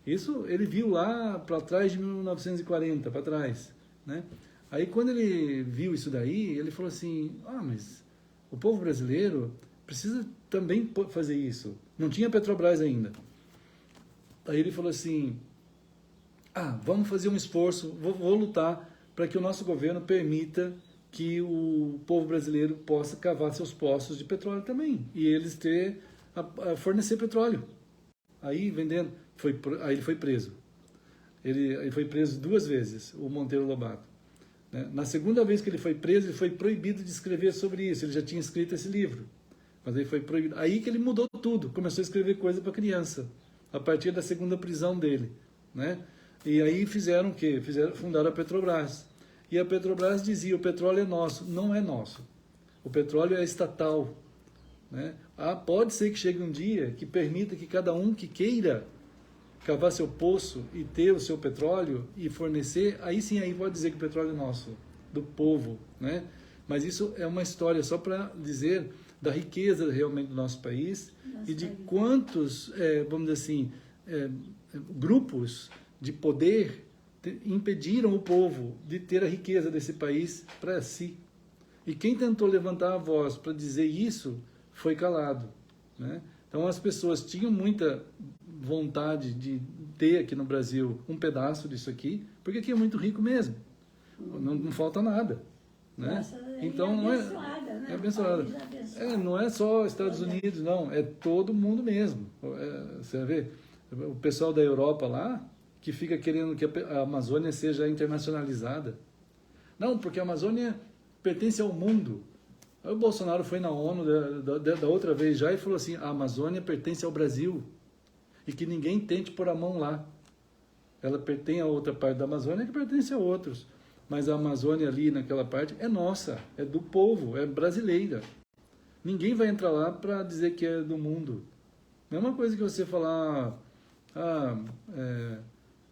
Isso ele viu lá para trás de 1940, para trás, né? Aí quando ele viu isso daí, ele falou assim, mas o povo brasileiro precisa também fazer isso. Não tinha Petrobras ainda. Aí ele falou assim, vamos fazer um esforço, vou lutar para que o nosso governo permita que o povo brasileiro possa cavar seus poços de petróleo também. E eles fornecer petróleo. Aí vendendo. Aí ele foi preso. Ele foi preso 2 vezes, o Monteiro Lobato. Né? Na segunda vez que ele foi preso, ele foi proibido de escrever sobre isso. Ele já tinha escrito esse livro. Mas ele foi proibido. Aí que ele mudou tudo. Começou a escrever coisa para criança. A partir da segunda prisão dele. Né? E aí fizeram o quê? Fundaram a Petrobras. E a Petrobras dizia, o petróleo é nosso. Não é nosso. O petróleo é estatal. Né? Pode ser que chegue um dia que permita que cada um que queira cavar seu poço e ter o seu petróleo e fornecer, aí sim aí pode dizer que o petróleo é nosso, do povo. Né? Mas isso é uma história só para dizer da riqueza realmente do nosso país e de quantos, vamos dizer assim, grupos de poder impediram o povo de ter a riqueza desse país para si. E quem tentou levantar a voz para dizer isso foi calado. Né? Então as pessoas tinham muita vontade de ter aqui no Brasil um pedaço disso aqui, porque aqui é muito rico mesmo. Não falta nada. Né? Nossa, então não abençoada, né? É abençoada. Não é só Estados Unidos, não, é todo mundo mesmo. Você vê, o pessoal da Europa lá, que fica querendo que a Amazônia seja internacionalizada. Não, porque a Amazônia pertence ao mundo. Aí o Bolsonaro foi na ONU da outra vez já e falou assim, a Amazônia pertence ao Brasil e que ninguém tente pôr a mão lá. Ela pertence a outra parte da Amazônia que pertence a outros. Mas a Amazônia ali naquela parte é nossa, é do povo, é brasileira. Ninguém vai entrar lá para dizer que é do mundo. Mesma coisa que você falar,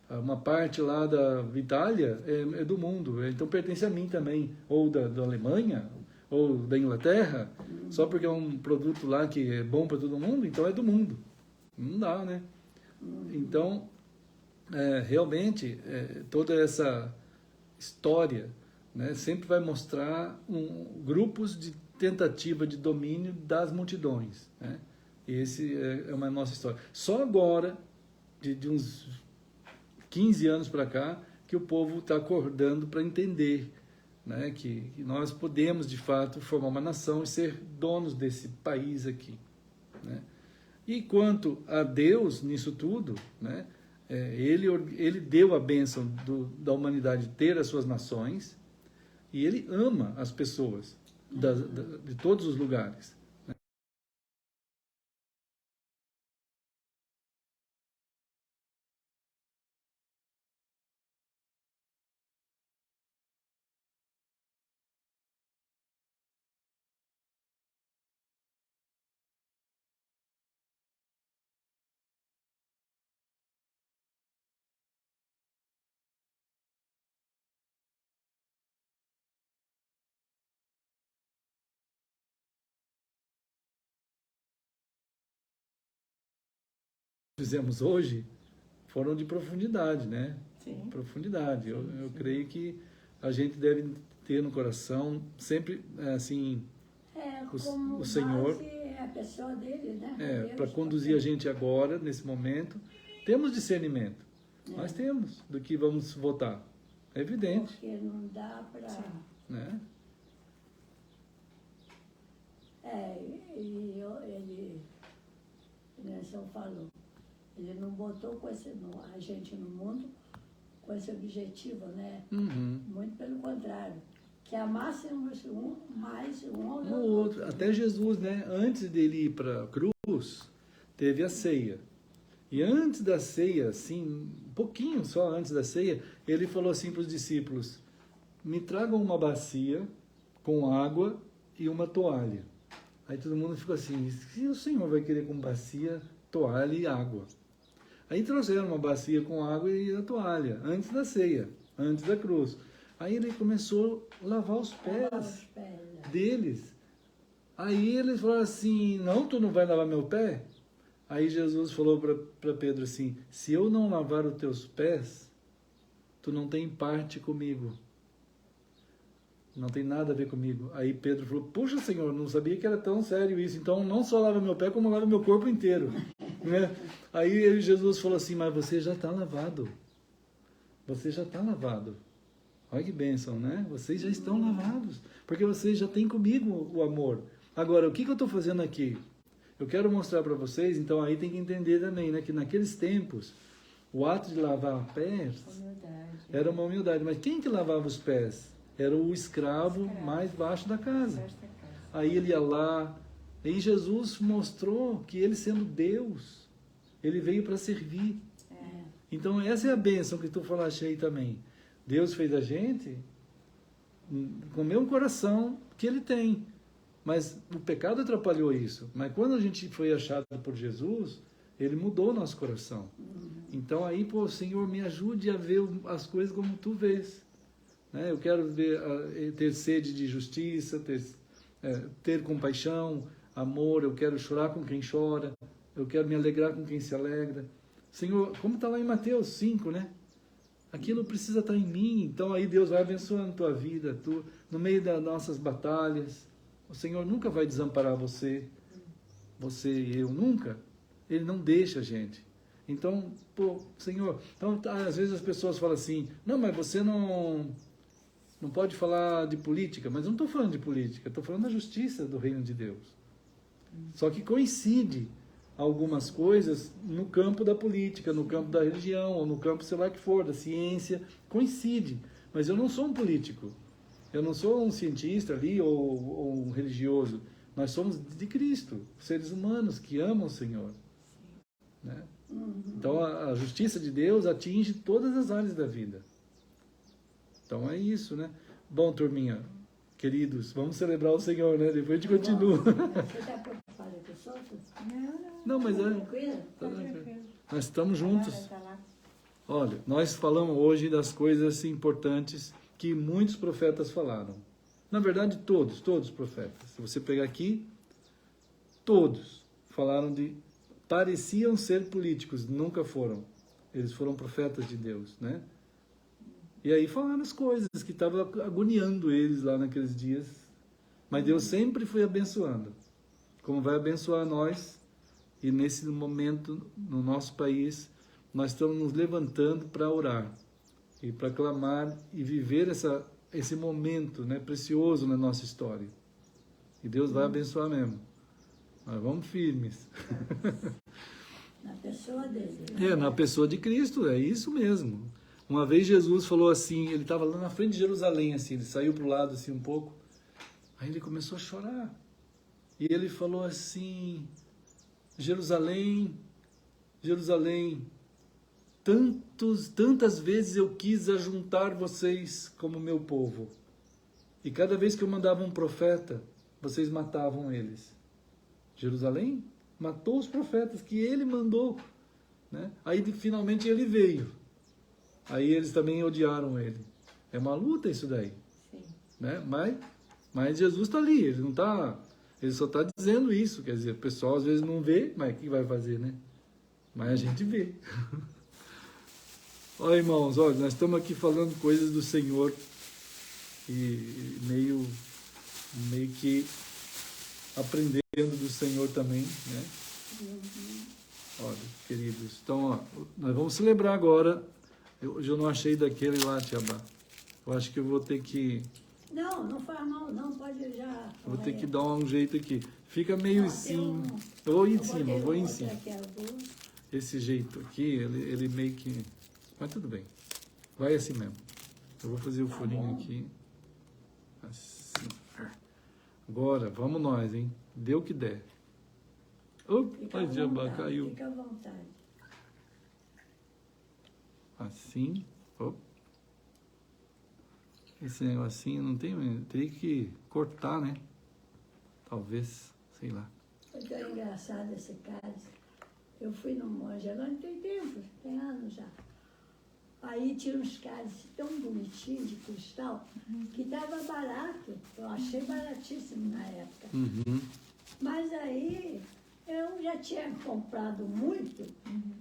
uma parte lá da Itália é do mundo, então pertence a mim também, ou da Alemanha, ou da Inglaterra, só porque é um produto lá que é bom para todo mundo, então é do mundo. Não dá, né? Então, realmente, toda essa história, né, sempre vai mostrar grupos de tentativa de domínio das multidões. Né? Esse é uma nossa história. Só agora, de uns 15 anos para cá, que o povo está acordando para entender, né, que nós podemos, de fato, formar uma nação e ser donos desse país aqui. Né? E quanto a Deus nisso tudo, né, ele deu a bênção da humanidade ter as suas nações e ele ama as pessoas de todos os lugares. Fizemos hoje foram de profundidade, né? Sim. Profundidade. Eu creio que a gente deve ter no coração sempre, assim, o Senhor, a pessoa dele, né? para conduzir a gente agora, nesse momento. Temos discernimento. Nós temos do que vamos votar. É evidente. Porque não dá para... Né? Ele, Nelson falou, ele não botou a gente no mundo com esse objetivo, né? Uhum. Muito pelo contrário, que amássemos mais um ao Um outro. Até Jesus, né? Antes dele ir para a cruz, teve a ceia. E antes da ceia, assim, um pouquinho só antes da ceia, ele falou assim para os discípulos: me tragam uma bacia com água e uma toalha. Aí todo mundo ficou assim: se o Senhor vai querer com bacia, toalha e água? Aí trouxeram uma bacia com água e a toalha, antes da ceia, antes da cruz. Aí ele começou a lavar os pés deles. Aí eles falaram assim: não, tu não vai lavar meu pé? Aí Jesus falou para Pedro assim: se eu não lavar os teus pés, tu não tem parte comigo. Não tem nada a ver comigo. Aí Pedro falou: puxa, Senhor, não sabia que era tão sério isso. Então não só lava meu pé, como lava meu corpo inteiro. Né? Aí Jesus falou assim: mas você já está lavado. Você já está lavado. Olha que bênção, né? Vocês já estão lavados. Porque vocês já têm comigo o amor. Agora, o que eu estou fazendo aqui? Eu quero mostrar para vocês, então aí tem que entender também, né? Que naqueles tempos, o ato de lavar pés era uma humildade. Mas quem que lavava os pés? Era o escravo mais baixo da casa. Aí ele ia lá. Aí Jesus mostrou que ele, sendo Deus, ele veio para servir. Então essa é a bênção que tu falaste aí também. Deus fez a gente com o mesmo coração que ele tem. Mas o pecado atrapalhou isso. Mas quando a gente foi achado por Jesus, ele mudou o nosso coração. Então aí, pô, Senhor, me ajude a ver as coisas como tu vês. Né? Eu quero ver, ter sede de justiça, ter compaixão, amor. Eu quero chorar com quem chora. Eu quero me alegrar com quem se alegra. Senhor, como está lá em Mateus 5, né? Aquilo precisa estar em mim. Então aí Deus vai abençoando a tua vida, no meio das nossas batalhas. O Senhor nunca vai desamparar você e eu, nunca. Ele não deixa a gente. Então, pô, Senhor... Então, às vezes as pessoas falam assim: não, mas você não pode falar de política. Mas eu não estou falando de política, estou falando da justiça do reino de Deus. Só que coincide algumas coisas no campo da política, no campo da religião, ou no campo, sei lá que for, da ciência, coincide. Mas eu não sou um político, eu não sou um cientista ali, ou um religioso. Nós somos de Cristo, seres humanos que amam o Senhor. Né? Então a justiça de Deus atinge todas as áreas da vida. Então é isso, né? Bom, turminha, queridos, vamos celebrar o Senhor, né? Depois a gente continua. Você está preocupada com os outros? Não, mas Tranquilo? nós estamos juntos. Olha, nós falamos hoje das coisas importantes que muitos profetas falaram. Na verdade, todos os profetas. Se você pegar aqui, todos falaram pareciam ser políticos, nunca foram. Eles foram profetas de Deus, né? E aí falaram as coisas que estavam agoniando eles lá naqueles dias. Mas Deus sempre foi abençoando. Como vai abençoar nós. E nesse momento, no nosso país, nós estamos nos levantando para orar. E para clamar e viver esse momento, né, precioso na nossa história. E Deus vai abençoar mesmo. Nós vamos firmes. Na pessoa dele. Na pessoa de Cristo, é isso mesmo. Uma vez Jesus falou assim, ele estava lá na frente de Jerusalém, assim, ele saiu para o lado assim um pouco, aí ele começou a chorar. E ele falou assim: Jerusalém, Jerusalém, tantas vezes eu quis ajuntar vocês como meu povo. E cada vez que eu mandava um profeta, vocês matavam eles. Jerusalém matou os profetas que ele mandou. Né? Aí finalmente ele veio. Aí eles também odiaram ele. É uma luta isso daí. Sim. Né? Mas Jesus está ali, ele não está... Ele só está dizendo isso, quer dizer, o pessoal às vezes não vê, mas o que vai fazer, né? Mas a gente vê. Olha, irmãos, olha, nós estamos aqui falando coisas do Senhor e meio que aprendendo do Senhor também, né? Olha, queridos, então, ó, nós vamos celebrar agora. Hoje eu não achei daquele lá, Tiabá. Eu acho que eu vou ter que... Não faz mal, não, pode já. Vou ter que dar um jeito aqui. Fica meio assim. Eu vou em cima, eu vou em cima. Esse jeito aqui, ele meio que... Mas tudo bem. Vai assim mesmo. Eu vou fazer o furinho aqui. Assim. Agora, vamos nós, hein? Dê o que der. Opa, Diabá, caiu. Fica à vontade. assim. Opa. Esse negocinho não tem, teria que cortar, né? Talvez, sei lá. É tão engraçado esse cálice. Eu fui no monge, agora não tem tempo, tem anos já. Aí tinha uns cálices tão bonitinhos de cristal que dava barato. Eu achei baratíssimo na época. Uhum. Mas aí eu já tinha comprado muito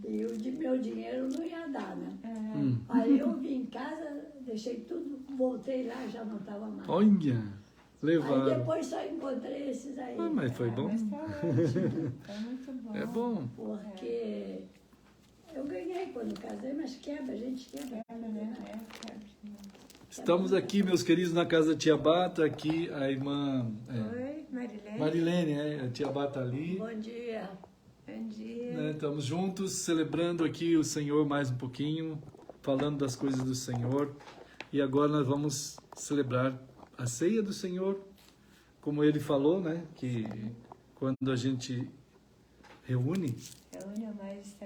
e o meu dinheiro não ia dar, né? Aí eu vim em casa, deixei tudo, voltei lá, já não estava mais. Olha, Aí levaram. depois só encontrei esses aí. Ah, mas foi bom. Mas tá ótimo, tá muito bom. É bom. Porque eu ganhei quando casei, mas quebra, a gente quebra. Né? Estamos aqui, meus queridos, na casa da Tia Bata, aqui a irmã Oi, Marilene. Marilene, a Tia Bata ali. Bom dia. Bom dia. Né, estamos juntos, celebrando aqui o Senhor mais um pouquinho, falando das coisas do Senhor. E agora nós vamos celebrar a ceia do Senhor, como ele falou, né? Que quando a gente reúne, Mais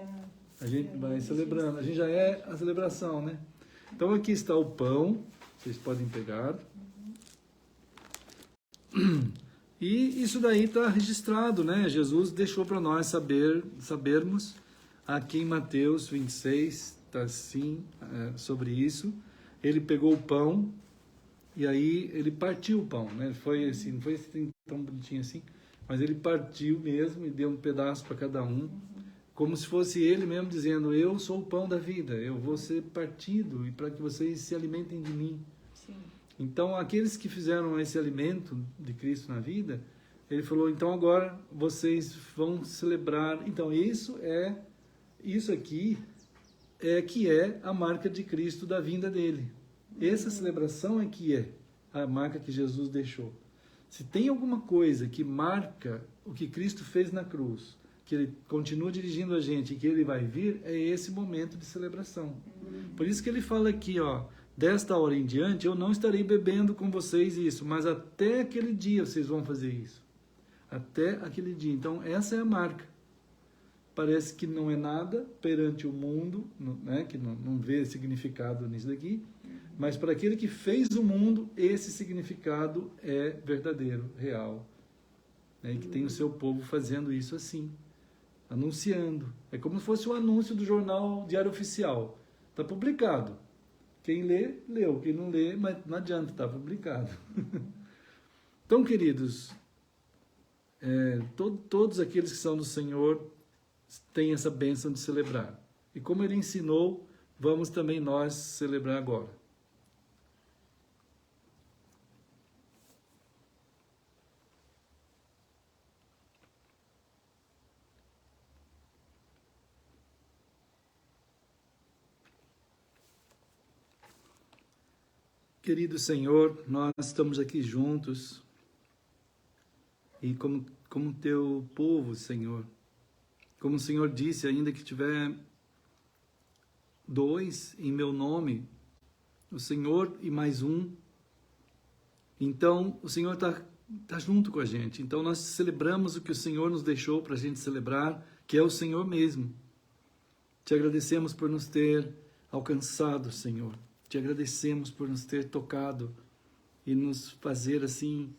a gente vai celebrando. A gente já é a celebração, né? Então aqui está o pão, vocês podem pegar. E isso daí está registrado, né? Jesus deixou para nós sabermos. Aqui em Mateus 26 está assim, sobre isso. Ele pegou o pão e aí ele partiu o pão, né? Foi assim, não foi assim, tão bonitinho assim, mas ele partiu mesmo e deu um pedaço para cada um, como se fosse ele mesmo dizendo: eu sou o pão da vida, eu vou ser partido e para que vocês se alimentem de mim. Sim. Então, aqueles que fizeram esse alimento de Cristo na vida, ele falou: então agora vocês vão celebrar. Então isso aqui que é a marca de Cristo da vinda dele. Essa celebração é que é a marca que Jesus deixou. Se tem alguma coisa que marca o que Cristo fez na cruz, que ele continua dirigindo a gente e que ele vai vir, é esse momento de celebração. Por isso que ele fala aqui, ó: desta hora em diante eu não estarei bebendo com vocês isso, mas até aquele dia vocês vão fazer isso. Até aquele dia. Então essa é a marca. Parece que não é nada perante o mundo, né, que não vê significado nisso daqui, mas para aquele que fez o mundo, esse significado é verdadeiro, real. Né, e que tem o seu povo fazendo isso assim, anunciando. É como se fosse o anúncio do jornal Diário Oficial. Está publicado. Quem lê, leu. Quem não lê, mas não adianta, está publicado. Então, queridos, todos aqueles que são do Senhor têm essa bênção de celebrar. E como ele ensinou, vamos também nós celebrar agora. Querido Senhor, nós estamos aqui juntos e como teu povo, Senhor, como o Senhor disse, ainda que tiver 2 em meu nome, o Senhor e mais um, então o Senhor está junto com a gente. Então nós celebramos o que o Senhor nos deixou para a gente celebrar, que é o Senhor mesmo. Te agradecemos por nos ter alcançado, Senhor. Te agradecemos por nos ter tocado e nos fazer assim,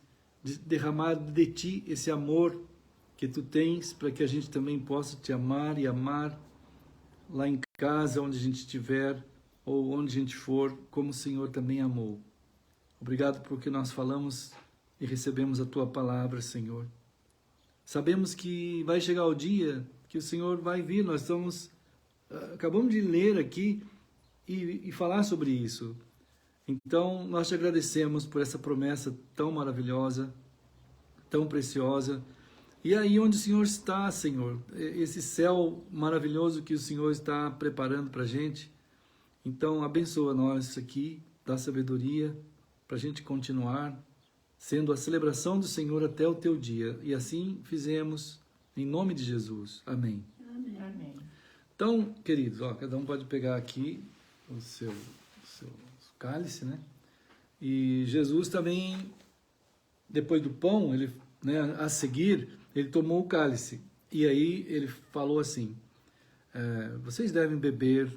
derramar de Ti esse amor que Tu tens, para que a gente também possa Te amar e amar lá em casa, onde a gente estiver, ou onde a gente for, como o Senhor também amou. Obrigado porque nós falamos e recebemos a Tua palavra, Senhor. Sabemos que vai chegar o dia que o Senhor vai vir. Nós acabamos de ler aqui e falar sobre isso. Então, nós te agradecemos por essa promessa tão maravilhosa, tão preciosa. E aí onde o Senhor está, Senhor, esse céu maravilhoso que o Senhor está preparando para a gente. Então, abençoa nós aqui, dá sabedoria para a gente continuar sendo a celebração do Senhor até o teu dia. E assim fizemos, em nome de Jesus. Amém. Amém. Amém. Então, queridos, cada um pode pegar aqui o seu cálice, né? E Jesus também, depois do pão, ele, né, a seguir, ele tomou o cálice. E aí ele falou assim: vocês devem beber,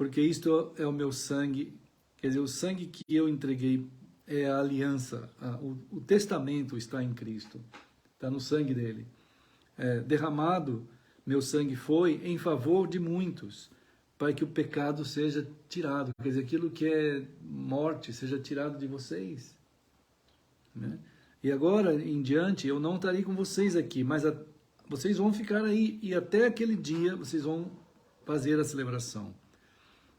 porque isto é o meu sangue, quer dizer, o sangue que eu entreguei é a aliança, o testamento está em Cristo, está no sangue dele. Derramado, meu sangue foi em favor de muitos, para que o pecado seja tirado, quer dizer, aquilo que é morte seja tirado de vocês. Né? E agora em diante eu não estarei com vocês aqui, mas vocês vão ficar aí e até aquele dia vocês vão fazer a celebração.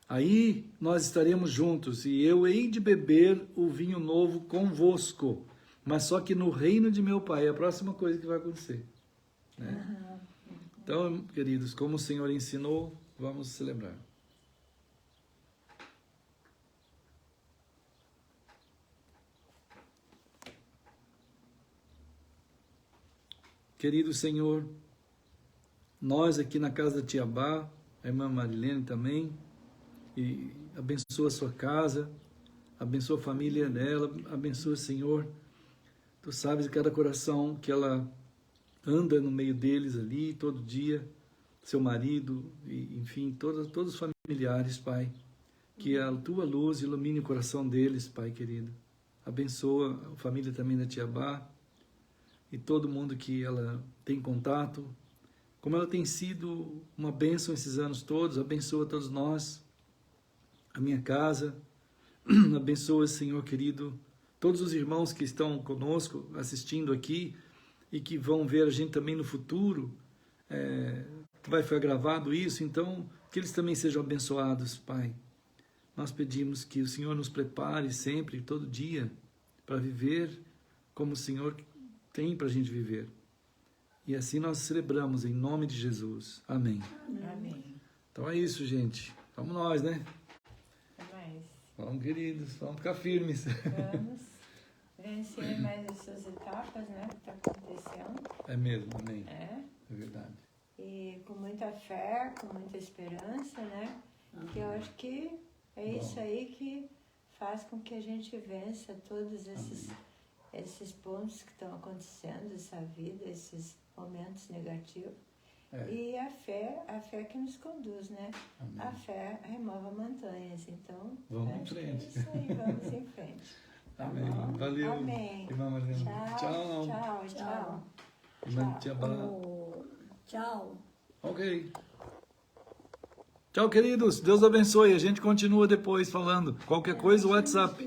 Aí nós estaremos juntos e eu hei de beber o vinho novo convosco, mas só que no reino de meu Pai é a próxima coisa que vai acontecer. Né? Então, queridos, como o Senhor ensinou, vamos celebrar. Querido Senhor, nós aqui na casa da Tia Bá, a irmã Marilene também, e abençoa a sua casa, abençoa a família dela, abençoa, Senhor. Tu sabes de cada coração que ela anda no meio deles ali, todo dia, seu marido, e, enfim, todos os familiares, Pai. Que a tua luz ilumine o coração deles, Pai querido. Abençoa a família também da Tia Bá e todo mundo que ela tem contato. Como ela tem sido uma bênção esses anos todos, abençoa todos nós, a minha casa, abençoa, Senhor querido, todos os irmãos que estão conosco, assistindo aqui, e que vão ver a gente também no futuro, que vai ficar gravado isso, então, que eles também sejam abençoados, Pai. Nós pedimos que o Senhor nos prepare sempre, todo dia, para viver como o Senhor tem para a gente viver. E assim nós celebramos em nome de Jesus. Amém. Amém. Então é isso, gente. Vamos nós, né? Mas Vamos, queridos. Vamos ficar firmes. vamos vencer mais essas etapas, né? Que está acontecendo. É mesmo, amém. É. É verdade. E com muita fé, com muita esperança, né? Que eu acho que é isso aí que faz com que a gente vença todos esses pontos que estão acontecendo, essa vida, esses momentos negativos. E a fé que nos conduz, né? Amém. A fé remove montanhas. Então, Vamos em acho que frente. é isso aí, vamos em frente. Tá Amém. bom? Valeu. Amém. Irmã Marilene. Tchau, tchau, tchau. Irmã Tia Bá. Tchau. Ok. Tchau, queridos. Deus abençoe. A gente continua depois falando. Qualquer coisa, o WhatsApp.